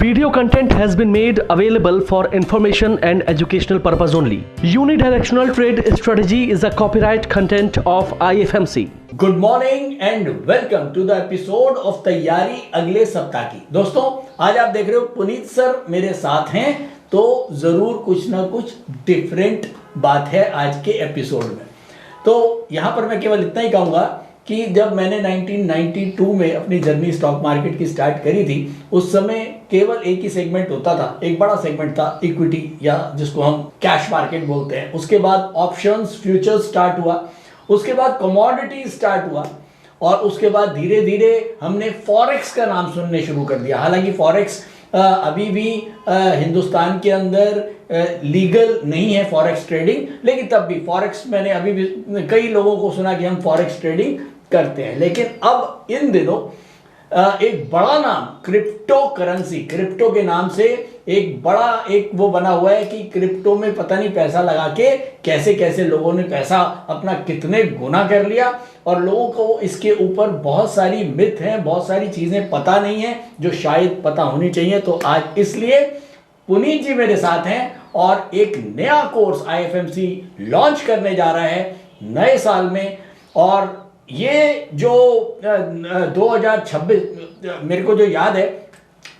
Video content has been made available for information and educational purpose only. Unidirectional trade strategy is a copyright content of IFMC. Good morning and welcome to the episode of तैयारी अगले सप्ताह की। दोस्तों, आज आप देख रहे हो पुनीत सर मेरे साथ हैं, तो जरूर कुछ ना कुछ डिफरेंट बात है आज के एपिसोड में। तो यहाँ पर मैं केवल इतना ही कहूँगा कि जब मैंने 1992 में अपनी जर्नी स्टॉक मार्केट की स्टार्ट करी थी, उस समय केवल एक ही सेगमेंट होता था, एक बड़ा सेगमेंट था इक्विटी, या जिसको हम कैश मार्केट बोलते हैं। उसके बाद ऑप्शंस, फ्यूचर्स स्टार्ट हुआ, उसके बाद कमोडिटी स्टार्ट हुआ, और उसके बाद धीरे धीरे हमने फॉरेक्स का नाम सुनने शुरू कर दिया। हालांकि फॉरेक्स अभी भी हिंदुस्तान के अंदर लीगल नहीं है फॉरेक्स ट्रेडिंग, लेकिन तब भी फॉरेक्स मैंने अभी भी कई लोगों को सुना कि हम फॉरेक्स ट्रेडिंग करते हैं। लेकिन अब इन दिनों एक बड़ा नाम क्रिप्टो करेंसी, क्रिप्टो के नाम से एक बड़ा एक वो बना हुआ है कि क्रिप्टो में पता नहीं पैसा लगा के कैसे कैसे लोगों ने पैसा अपना कितने गुना कर लिया, और लोगों को इसके ऊपर बहुत सारी मिथ हैं, बहुत सारी चीजें पता नहीं है जो शायद पता होनी चाहिए। तो आज इसलिए पुनीत जी मेरे साथ हैं और एक नया कोर्स IFMC लॉन्च करने जा रहा है नए साल में। और ये जो 2026 मेरे को जो याद है,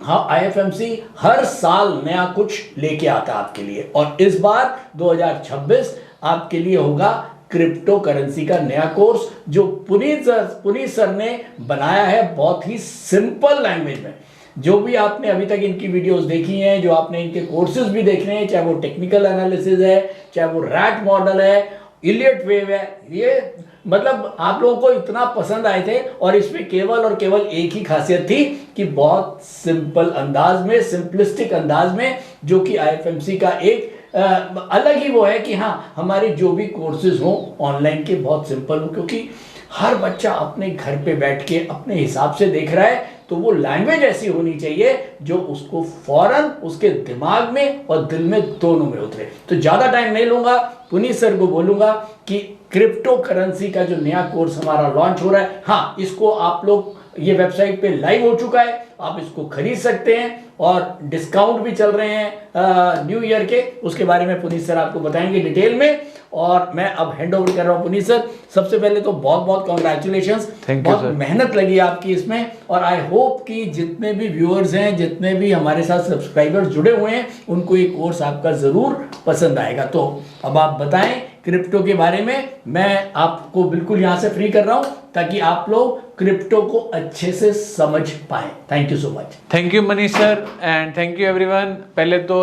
हाँ, IFMC हर साल नया कुछ लेके आता है आपके लिए, और इस बार 2026 आपके लिए होगा क्रिप्टो करेंसी का नया कोर्स, जो पुनीत सर ने बनाया है बहुत ही सिंपल लैंग्वेज में। जो भी आपने अभी तक इनकी वीडियोस देखी हैं, जो आपने इनके कोर्सेज भी देख रहे हैं, चाहे वो टेक्निकल एनालिसिस है, चाहे वो रैट मॉडल है, इलियट वेव है, ये मतलब आप लोगों को इतना पसंद आए थे। और इसमें केवल और केवल एक ही खासियत थी कि बहुत सिंपल अंदाज में, सिंपलिस्टिक अंदाज में, जो कि IFMC का एक अलग ही वो है कि हाँ, हमारे जो भी कोर्सेज हों ऑनलाइन के बहुत सिंपल हो, क्योंकि हर बच्चा अपने घर पे बैठ के अपने हिसाब से देख रहा है, तो वो लैंग्वेज ऐसी होनी चाहिए जो उसको फौरन उसके दिमाग में और दिल में दोनों में उतरे। तो ज्यादा टाइम नहीं लूंगा, पुनीत सर को बोलूंगा कि क्रिप्टो करेंसी का जो नया कोर्स हमारा लॉन्च हो रहा है, हाँ, इसको आप लोग, ये वेबसाइट पे लाइव हो चुका है, आप इसको खरीद सकते हैं, और डिस्काउंट भी चल रहे हैं न्यू ईयर के, उसके बारे में पुनीत सर आपको बताएंगे डिटेल में। और मैं अब हैंड ओवर कर रहा हूं पुनीत सर। सबसे पहले तो बहुत बहुत कॉन्ग्रेचुलेशंस, बहुत मेहनत लगी आपकी इसमें, और आई होप कि जितने भी व्यूअर्स हैं, जितने भी हमारे साथ सब्सक्राइबर्स जुड़े हुए हैं, उनको ये कोर्स आपका जरूर पसंद आएगा। तो अब आप बताएं क्रिप्टो के बारे में। मैं आपको बिल्कुल यहाँ से फ्री कर रहा हूँ ताकि आप लोग क्रिप्टो को अच्छे से समझ पाए। Thank you so much. Thank you Manish sir, and thank you everyone. पहले तो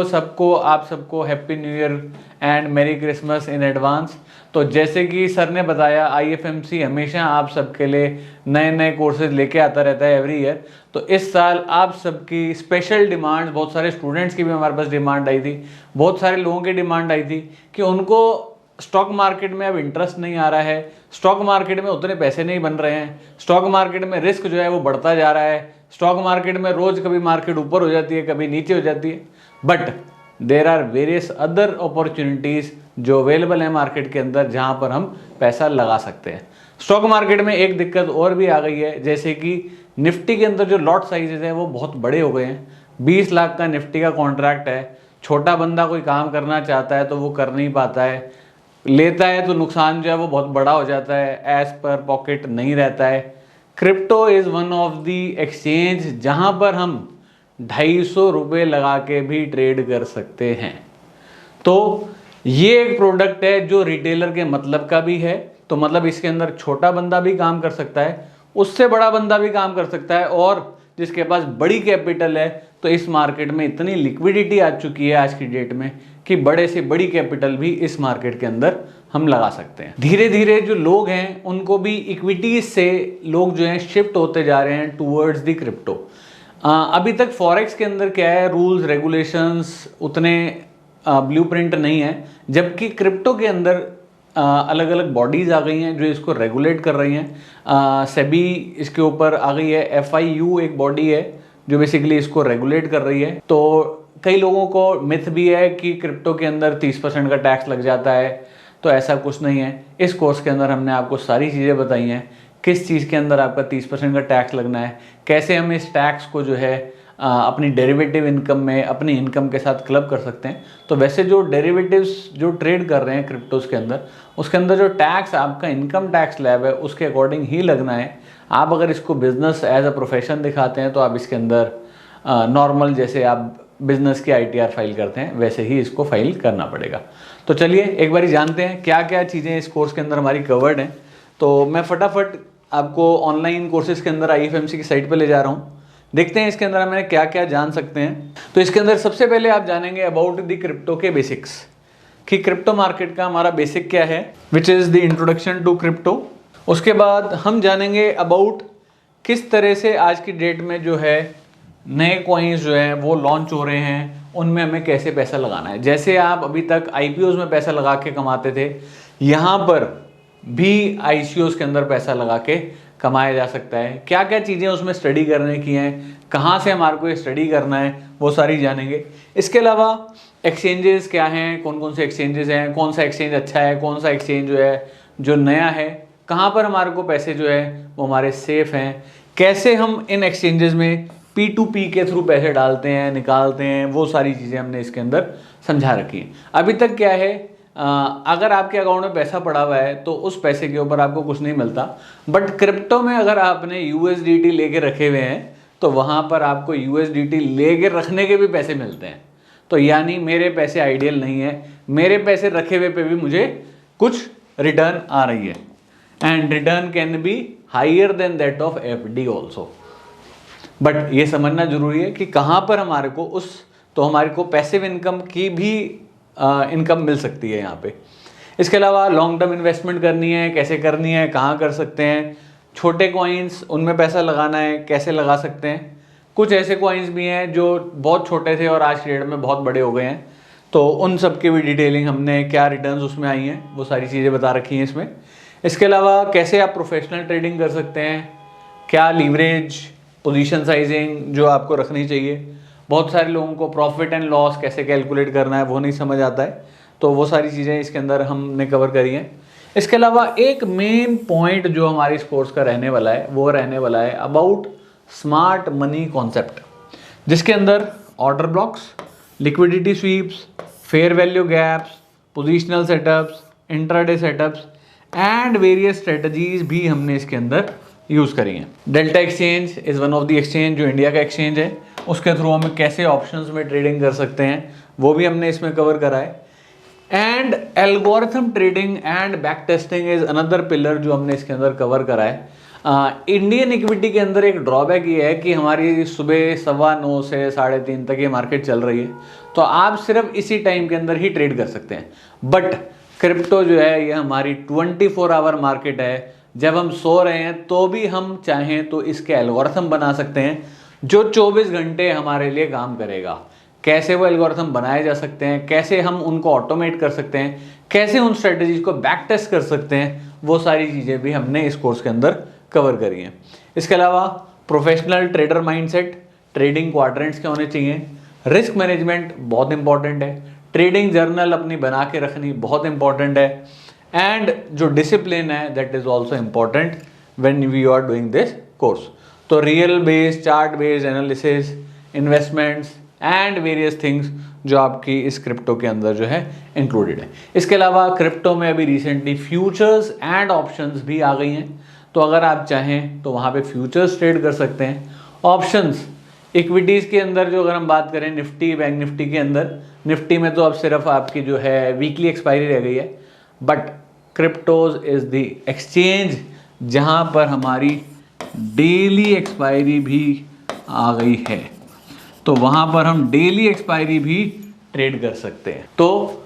आप सबको हैप्पी न्यू ईयर एंड मेरी क्रिसमस इन एडवांस। तो जैसे कि सर ने बताया, IFMC हमेशा आप सबके लिए नए नए कोर्सेज लेके आता रहता है एवरी ईयर। तो इस साल आप सबकी स्पेशल डिमांड, बहुत सारे स्टूडेंट्स की भी हमारे पास डिमांड आई थी, बहुत सारे लोगों की डिमांड आई थी कि उनको स्टॉक मार्केट में अब इंटरेस्ट नहीं आ रहा है, स्टॉक मार्केट में उतने पैसे नहीं बन रहे हैं, स्टॉक मार्केट में रिस्क जो है वो बढ़ता जा रहा है, स्टॉक मार्केट में रोज कभी मार्केट ऊपर हो जाती है, कभी नीचे हो जाती है, but there are various other opportunities जो अवेलेबल है मार्केट के अंदर, जहाँ पर हम पैसा लगा सकते हैं। स्टॉक मार्केट में एक दिक्कत और भी आ गई है, जैसे कि निफ्टी के अंदर जो लॉट साइजेज हैं वो बहुत बड़े हो गए हैं। 20 लाख का निफ्टी का कॉन्ट्रैक्ट है, छोटा बंदा कोई काम करना चाहता है तो वो कर नहीं पाता है, लेता है तो नुकसान जो है वो बहुत बड़ा हो जाता है, एज पर पॉकेट नहीं रहता है। Crypto is one of the exchange जहाँ पर हम 250 रुपये लगा के भी ट्रेड कर सकते हैं। तो ये एक प्रोडक्ट है जो रिटेलर के मतलब का भी है, तो मतलब इसके अंदर छोटा बंदा भी काम कर सकता है, उससे बड़ा बंदा भी काम कर सकता है, और जिसके पास बड़ी कैपिटल है, तो इस मार्केट में इतनी लिक्विडिटी आ चुकी है आज की डेट में कि बड़े से बड़ी कैपिटल भी इस मार्केट के अंदर हम लगा सकते हैं। धीरे धीरे जो लोग हैं उनको भी इक्विटीज से लोग जो हैं शिफ्ट होते जा रहे हैं टूवर्ड्स द क्रिप्टो। अभी तक फॉरेक्स के अंदर क्या है, रूल्स रेगुलेशंस उतने ब्लूप्रिंट नहीं है, जबकि क्रिप्टो के अंदर अलग अलग बॉडीज़ आ गई हैं जो इसको रेगुलेट कर रही हैं। सेबी इसके ऊपर आ गई है, FIU एक बॉडी है जो बेसिकली इसको रेगुलेट कर रही है। तो कई लोगों को मिथ भी है कि क्रिप्टो के अंदर 30% का टैक्स लग जाता है, तो ऐसा कुछ नहीं है। इस कोर्स के अंदर हमने आपको सारी चीज़ें बताई हैं, किस चीज़ के अंदर आपका 30% का टैक्स लगना है, कैसे हम इस टैक्स को जो है अपनी डेरिवेटिव इनकम में अपनी इनकम के साथ क्लब कर सकते हैं। तो वैसे जो डेरिवेटिव्स जो ट्रेड कर रहे हैं क्रिप्टोज के अंदर, उसके अंदर जो टैक्स आपका इनकम टैक्स स्लैब है उसके अकॉर्डिंग ही लगना है। आप अगर इसको बिजनेस एज अ प्रोफेशन दिखाते हैं तो आप इसके अंदर नॉर्मल जैसे आप बिजनेस की ITR फाइल करते हैं वैसे ही इसको फाइल करना पड़ेगा। तो चलिए एक बारी जानते हैं क्या क्या चीज़ें इस कोर्स के अंदर हमारी कवर्ड हैं। तो मैं फटाफट आपको ऑनलाइन कोर्सेज के अंदर IFMC की साइट पर ले जा रहा हूँ। देखते हैं इसके अंदर हमें क्या क्या जान सकते हैं। तो इसके अंदर सबसे पहले आप जानेंगे अबाउट द क्रिप्टो के बेसिक्स, कि क्रिप्टो मार्केट का हमारा बेसिक क्या है, which is the introduction to crypto. उसके बाद हम जानेंगे अबाउट किस तरह से आज की डेट में जो है नए कॉइन्स जो है वो लॉन्च हो रहे हैं, उनमें हमें कैसे पैसा लगाना है। जैसे आप अभी तक IPOs में पैसा लगा के कमाते थे, यहाँ पर भी ICOs के अंदर पैसा लगा के कमाया जा सकता है। क्या क्या चीज़ें उसमें स्टडी करने की हैं, कहाँ से हमारे को ये स्टडी करना है, वो सारी जानेंगे। इसके अलावा एक्सचेंजेस क्या हैं, कौन कौन से एक्सचेंजेस हैं, कौन सा एक्सचेंज अच्छा है, कौन सा एक्सचेंज जो है जो नया है, कहाँ पर हमारे को पैसे जो है वो हमारे सेफ हैं, कैसे हम इन एक्सचेंजेस में P2P के थ्रू पैसे डालते हैं निकालते हैं, वो सारी चीज़ें हमने इसके अंदर समझा रखी हैं। अभी तक क्या है, अगर आपके अकाउंट में पैसा पड़ा हुआ है तो उस पैसे के ऊपर आपको कुछ नहीं मिलता, बट क्रिप्टो में अगर आपने USDT लेके रखे हुए हैं तो वहाँ पर आपको USDT लेके रखने के भी पैसे मिलते हैं। तो यानी मेरे पैसे आइडियल नहीं है, मेरे पैसे रखे हुए पे भी मुझे कुछ रिटर्न आ रही है, and return can be higher than that of FD also. But ये समझना जरूरी है कि कहाँ पर हमारे को तो हमारे को पैसिव इनकम की भी इनकम मिल सकती है यहाँ पे। इसके अलावा लॉन्ग टर्म इन्वेस्टमेंट करनी है, कैसे करनी है, कहाँ कर सकते हैं, छोटे कॉइन्स उनमें पैसा लगाना है, कैसे लगा सकते हैं। कुछ ऐसे कॉइन्स भी हैं जो बहुत छोटे थे और आज की डेट में बहुत बड़े हो गए हैं, तो उन सब की भी डिटेलिंग हमने, क्या रिटर्न्स उसमें आई हैं, वो सारी चीज़ें बता रखी हैं इसमें। इसके अलावा कैसे आप प्रोफेशनल ट्रेडिंग कर सकते हैं, क्या लीवरेज, पोजीशन साइजिंग जो आपको रखनी चाहिए। बहुत सारे लोगों को प्रॉफिट एंड लॉस कैसे कैलकुलेट करना है वो नहीं समझ आता है, तो वो सारी चीज़ें इसके अंदर हमने कवर करी हैं। इसके अलावा एक मेन पॉइंट जो हमारे इस कोर्स का रहने वाला है वो रहने वाला है अबाउट स्मार्ट मनी कॉन्सेप्ट, जिसके अंदर order blocks, liquidity sweeps, fair value gaps, positional setups, intraday setups and various strategies भी हमने इसके अंदर यूज़ करी हैं। Delta exchange is one of the exchange जो इंडिया का एक्सचेंज है, उसके थ्रू हम कैसे ऑप्शंस में ट्रेडिंग कर सकते हैं वो भी हमने इसमें कवर करा है। And algorithm trading and back testing is another pillar जो हमने इसके अंदर कवर करा है। इंडियन इक्विटी के अंदर एक ड्रॉबैक ये है कि हमारी सुबह 9:15 से 3:30 तक ये मार्केट चल रही है, तो आप सिर्फ इसी टाइम के अंदर ही ट्रेड कर सकते हैं। बट क्रिप्टो जो है ये हमारी 24 आवर मार्केट है, जब हम सो रहे हैं तो भी हम चाहें तो इसके एल्गोरिथम बना सकते हैं जो 24 घंटे हमारे लिए काम करेगा। कैसे वो एल्गोरिथम बनाए जा सकते हैं, कैसे हम उनको ऑटोमेट कर सकते हैं, कैसे उन स्ट्रेटजीज को बैक टेस्ट कर सकते हैं, वो सारी चीज़ें भी हमने इस कोर्स के अंदर कवर करी हैं। इसके अलावा professional trader mindset, trading quadrants क्या होने चाहिए, रिस्क मैनेजमेंट बहुत इंपॉर्टेंट है, ट्रेडिंग जर्नल अपनी बना के रखनी बहुत इंपॉर्टेंट है, एंड जो डिसिप्लिन है that is also important when we are doing this course. तो real based, chart based analysis, investments and various things जो आपकी इस क्रिप्टो के अंदर जो है इंक्लूडेड है। इसके अलावा क्रिप्टो में अभी रिसेंटली फ्यूचर्स एंड ऑप्शंस भी आ गई हैं, तो अगर आप चाहें तो वहाँ पे फ्यूचर्स ट्रेड कर सकते हैं। ऑप्शंस इक्विटीज़ के अंदर जो अगर हम बात करें निफ्टी, बैंक निफ्टी के अंदर, निफ्टी में तो अब सिर्फ आपकी जो है वीकली एक्सपायरी रह गई है, but cryptos is the exchange जहाँ पर हमारी डेली एक्सपायरी भी आ गई है, तो वहाँ पर हम डेली एक्सपायरी भी ट्रेड कर सकते हैं। तो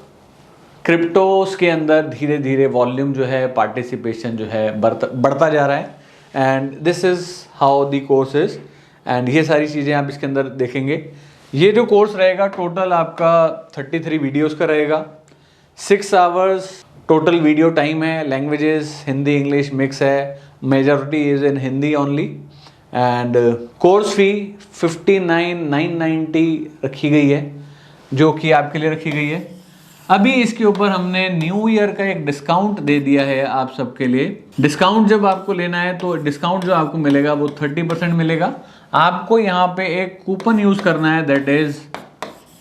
क्रिप्टोस के अंदर धीरे धीरे वॉल्यूम जो है, पार्टिसिपेशन जो है बढ़ता जा रहा है, and this is how the course is. And ये सारी चीज़ें आप इसके अंदर देखेंगे। ये जो कोर्स रहेगा टोटल आपका 33 वीडियोस का रहेगा, 6 आवर्स टोटल वीडियो टाइम है। लैंग्वेजेस हिंदी इंग्लिश मिक्स है, majority is in Hindi only. And course fee 59,990 रखी गई है, जो कि आपके लिए रखी गई है। अभी इसके ऊपर हमने न्यू ईयर का एक डिस्काउंट दे दिया है आप सबके लिए। डिस्काउंट जब आपको लेना है तो डिस्काउंट जो आपको मिलेगा वो 30% मिलेगा। आपको यहाँ पे एक कूपन यूज करना है, दैट इज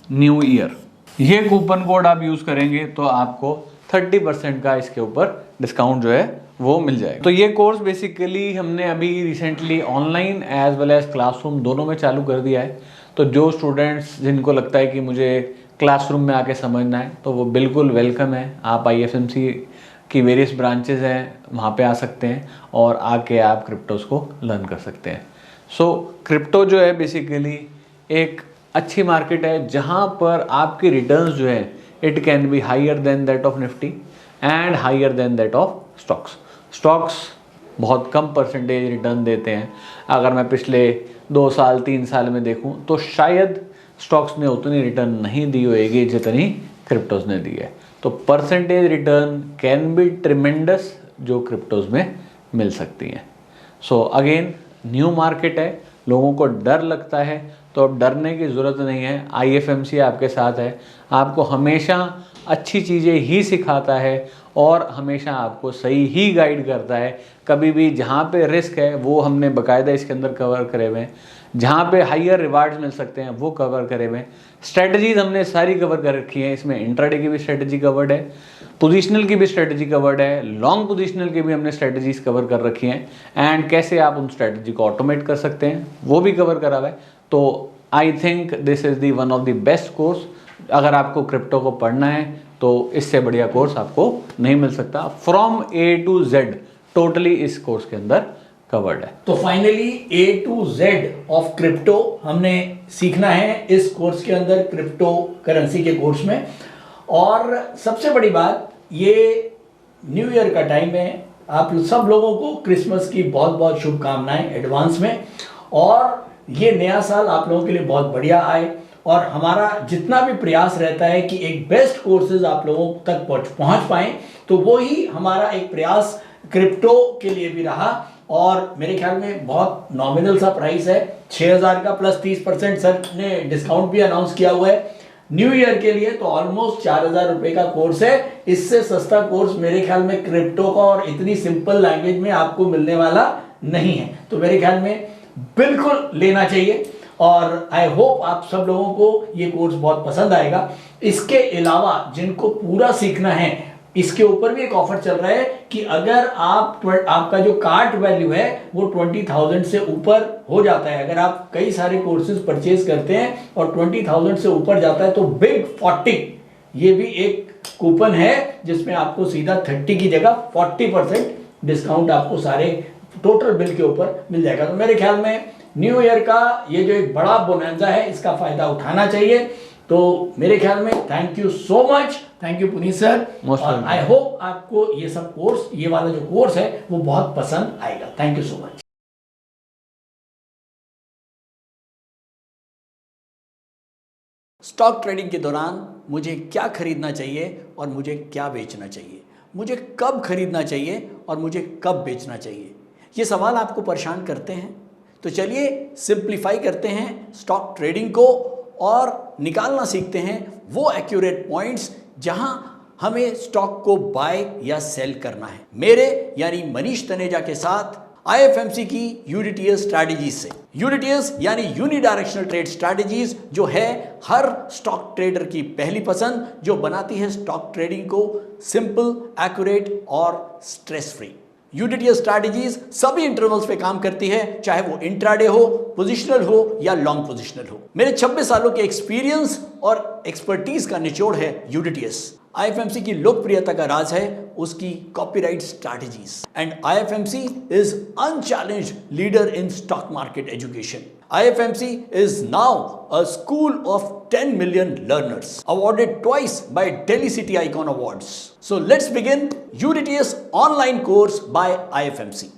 न्यू ईयर। ये कूपन कोड आप यूज करेंगे तो आपको 30% का इसके ऊपर डिस्काउंट जो है वो मिल जाएगा। तो ये कोर्स बेसिकली हमने अभी recently online as well as classroom दोनों में चालू कर दिया है। तो जो स्टूडेंट्स जिनको लगता है कि मुझे क्लासरूम में आके समझना है तो वो बिल्कुल वेलकम है। आप IFMC की वेरियस ब्रांचेस हैं, वहाँ पे आ सकते हैं और आके आप क्रिप्टोस को लर्न कर सकते हैं। सो क्रिप्टो जो है बेसिकली एक अच्छी मार्केट है जहाँ पर आपकी रिटर्न्स जो है it can be higher than that of Nifty and higher than that of stocks. Stocks बहुत कम परसेंटेज रिटर्न देते हैं। अगर मैं पिछले 2 साल 3 साल में देखूं तो शायद स्टॉक्स ने उतनी रिटर्न नहीं दी होगी जितनी क्रिप्टोज ने दी है। तो percentage return can B tremendous जो क्रिप्टोज में मिल सकती हैं। सो अगेन न्यू मार्केट है, लोगों को डर लगता है तो अब डरने की ज़रूरत नहीं है। IFMC आपके साथ है, आपको हमेशा अच्छी चीज़ें ही सिखाता है और हमेशा आपको सही ही गाइड करता है। कभी भी जहाँ पे रिस्क है वो हमने बाकायदा इसके अंदर कवर करे हुए हैं, जहाँ पे हायर रिवार्ड्स मिल सकते हैं वो कवर करे हुए हैं। स्ट्रेटजीज हमने सारी कवर कर रखी हैं, इसमें इंट्राडे की भी स्ट्रेटजी कवर्ड है, पोजिशनल की भी स्ट्रेटजी कवर्ड है, लॉन्ग पोजिशनल की भी हमने स्ट्रेटजीज कवर कर रखी हैं एंड कैसे आप उन स्ट्रेटजी को ऑटोमेट कर सकते हैं वो भी कवर करा हुआ है। तो I think this is the one of the best course. अगर आपको क्रिप्टो को पढ़ना है तो इससे बढ़िया कोर्स आपको नहीं मिल सकता। From A to Z totally इस कोर्स के अंदर कवर्ड है। तो finally A to Z of crypto हमने सीखना है इस कोर्स के अंदर, क्रिप्टो करेंसी के कोर्स में। और सबसे बड़ी बात, ये न्यू ईयर का टाइम है, आप सब लोगों को क्रिसमस की बहुत बहुत शुभकामनाएं एडवांस में। और ये नया साल आप लोगों के लिए बहुत बढ़िया आए और हमारा जितना भी प्रयास रहता है कि एक बेस्ट कोर्सेज आप लोगों तक पहुंच पाएं, तो वो ही हमारा एक प्रयास क्रिप्टो के लिए भी रहा। और मेरे ख्याल में बहुत नॉमिनल सा प्राइस है, 6000 का प्लस 30% सर ने डिस्काउंट भी अनाउंस किया हुआ है न्यू ईयर के लिए। तो ऑलमोस्ट 4000 रुपए का कोर्स है। इससे सस्ता कोर्स मेरे ख्याल में क्रिप्टो का और इतनी सिंपल लैंग्वेज में आपको मिलने वाला नहीं है। तो मेरे ख्याल में बिल्कुल लेना चाहिए और आई होप आप सब लोगों को ये कोर्स बहुत पसंद आएगा। इसके अलावा जिनको पूरा सीखना है, इसके ऊपर भी एक ऑफर चल रहा है कि अगर आपका जो कार्ट वैल्यू है वो 20,000 से ऊपर हो जाता है, अगर आप कई सारे कोर्सेज परचेज करते हैं और 20,000 से ऊपर जाता है तो बिग 40 ये भी एक कूपन है जिसमें आपको सीधा 30 की जगह 40% डिस्काउंट आपको सारे टोटल बिल के ऊपर मिल जाएगा। तो मेरे ख्याल में न्यू ईयर का ये जो एक बड़ा बोनंजा है इसका फायदा उठाना चाहिए। तो मेरे ख्याल में thank you so much, thank you Puneet sir. और आई होप आपको ये सब कोर्स, ये वाला जो कोर्स है वो बहुत पसंद आएगा। Thank you so much. Stock trading के दौरान मुझे क्या खरीदना चाहिए और मुझे क्या बेचना चाहिए, मुझे कब खरीदना चाहिए और मुझे कब बेचना चाहिए, ये सवाल आपको परेशान करते हैं। तो चलिए सिंप्लीफाई करते हैं स्टॉक ट्रेडिंग को और निकालना सीखते हैं वो एक्यूरेट पॉइंट्स जहां हमें स्टॉक को बाय या सेल करना है। मेरे यानी मनीष तनेजा के साथ IFMC की UDTS स्ट्रैटेजीज से। UDTS यानी यूनिडायरेक्शनल ट्रेड स्ट्रैटेजीज, जो है हर स्टॉक ट्रेडर की पहली पसंद, जो बनाती है स्टॉक ट्रेडिंग को सिंपल, एक्यूरेट और स्ट्रेस फ्री। UDTS स्ट्रैटेजीज सभी इंटरवल्स पे काम करती है, चाहे वो इंट्राडे हो, पोजिशनल हो या लॉन्ग पोजिशनल हो। मेरे 26 सालों के एक्सपीरियंस और एक्सपर्टीज का निचोड़ है UDTS। IFMC की लोकप्रियता का राज है उसकी copyright strategies and IFMC is unchallenged leader in stock market education. IFMC is now a school of 10 million learners, awarded twice by Delhi City Icon Awards. So let's begin UDTS online course by IFMC.